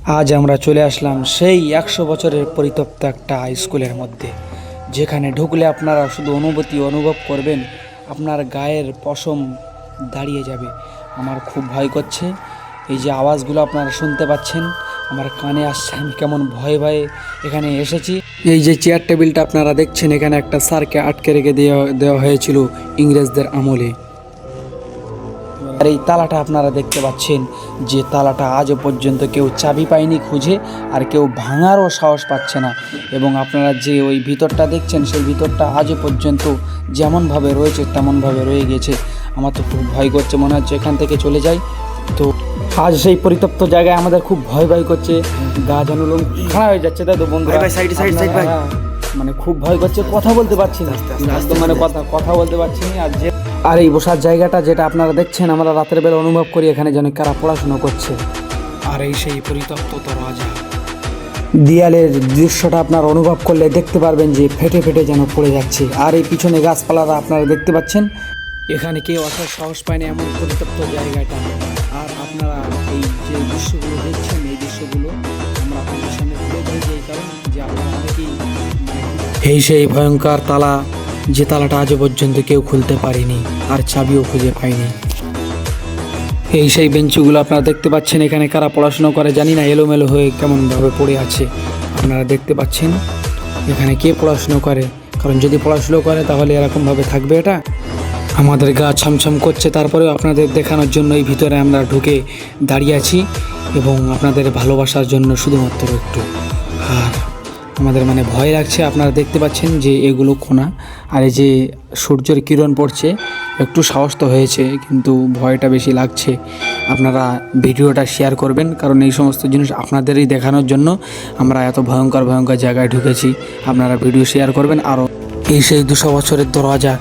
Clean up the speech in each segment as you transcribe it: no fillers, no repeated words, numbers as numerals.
আজ আমরা চলে আসলাম সেই 100 বছরের পরিত্যক্ত একটা স্কুলের মধ্যে, যেখানে ঢুকলে আপনারা শুধু অনুভব করবেন, আপনার গায়ের পশম দাঁড়িয়ে যাবে। আমার খুব ভয় করছে। এই যে আওয়াজগুলো আপনারা শুনতে পাচ্ছেন আমার কানে আসছে, আমি কেমন ভয়ে ভয়ে এখানে এসেছি। এই যে চেয়ার টেবিলটা আপনারা দেখছেন, এখানে একটা স্যারকে আটকে রেখে দেওয়া হয়েছিল ইংরেজদের আমলে। আর এই তালাটা আপনারা দেখতে পাচ্ছেন, যে তালাটা আজও পর্যন্ত কেউ চাবি পায়নি খুঁজে, আর কেউ ভাঙারও সাহস পাচ্ছে না। এবং আপনারা যে ওই ভিতরটা দেখছেন, সেই ভিতরটা আজও পর্যন্ত যেমনভাবে রয়েছে তেমনভাবে রয়ে গেছে। আমার তো খুব ভয় করছে, মনে হচ্ছে এখান থেকে চলে যাই। তো আজ সেই পরিত্যক্ত জায়গায় আমাদের খুব ভয় ভয় করছে, গা যেন লোম খাড়া হয়ে যাচ্ছে। তাই তো বন্ধুরা, মানে খুব ভয় করছে, কথা বলতে পারছি না, একদম মানে কথা বলতে পারছি না। আর এই বসার জায়গাটা যেটা আপনারা দেখছেন, আমরা রাতের বেলা অনুভব করি এখানে যেন কারা পড়াশুনো করছে। আর এই সেই পরিত্যক্ত দরজা, দেয়ালের দৃশ্যটা আপনারা অনুভব করলে দেখতে পারবেন যে ফেটে ফেটে যেন পড়ে যাচ্ছে। আর এই পিছনে গাছপালাটা আপনারা দেখতে পাচ্ছেন, এখানে কেউ আসার সাহস পায় না এমন পরিত্যক্ত জায়গাটা। আর আপনারা এই যে দৃশ্যগুলো দেখছেন, এই দৃশ্যগুলো আমরা আপনাদের সামনে তুলে ধরে এই কারণ যে আপনারা অনেকেই এই সেই ভয়ঙ্কর তালা, যে তালাটা আজও পর্যন্ত কেউ খুলতে পারেনি আর চাবিও খুঁজে পায়নি। এই সেই বেঞ্চগুলো আপনারা দেখতে পাচ্ছেন, এখানে কারা পড়াশোনা করে জানি না, এলোমেলো হয়ে কেমনভাবে পড়ে আছে। আপনারা দেখতে পাচ্ছেন এখানে কে পড়াশুনো করে, কারণ যদি পড়াশুনো করে তাহলে এরকমভাবে থাকবে এটা। আমাদের গা ছমছম করছে, তারপরেও আপনাদের দেখানোর জন্য এই ভিতরে আমরা ঢুকে দাঁড়িয়ে আছি, এবং আপনাদের ভালোবাসার জন্য শুধুমাত্র একটু। আর আমাদের মানে ভয় লাগছে। আপনারা দেখতে পাচ্ছেন যে এগুলো কোনা, আর এই যে সূর্যের কিরণ পড়ছে, একটু সাহস তো হয়েছে, কিন্তু ভয়টা বেশি লাগছে। আপনারা ভিডিওটা শেয়ার করবেন, কারণ এই সমস্ত জিনিস আপনাদেরই দেখানোর জন্য আমরা এত ভয়ঙ্কর ভয়ঙ্কর জায়গায় ঢুকেছি। আপনারা ভিডিও শেয়ার করবেন। আরও এই সেই 200 বছরের দরজা,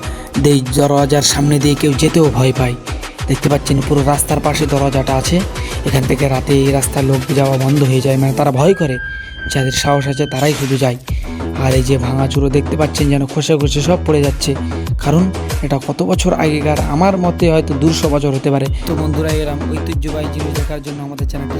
এই দরজার সামনে দিয়ে কেউ যেতেও ভয় পায়। দেখতে পাচ্ছেন পুরো রাস্তার পাশে দরজাটা আছে, এখান থেকে রাতে এই রাস্তার লোক যাওয়া বন্ধ হয়ে যায়, মানে তারা ভয় করে, যাদের সাহস আছে তারাই শুধু যায়। আর এই যে ভাঙাচুরো দেখতে পাচ্ছেন যেন খসে খসে সব পড়ে যাচ্ছে, কারণ এটা কত বছর আগেকার, আমার মতে হয়তো 200 বছর হতে পারে। তো বন্ধুরা, এরকম ঐতিহ্যবাহী জিনিস দেখার জন্য আমাদের চ্যানেলটি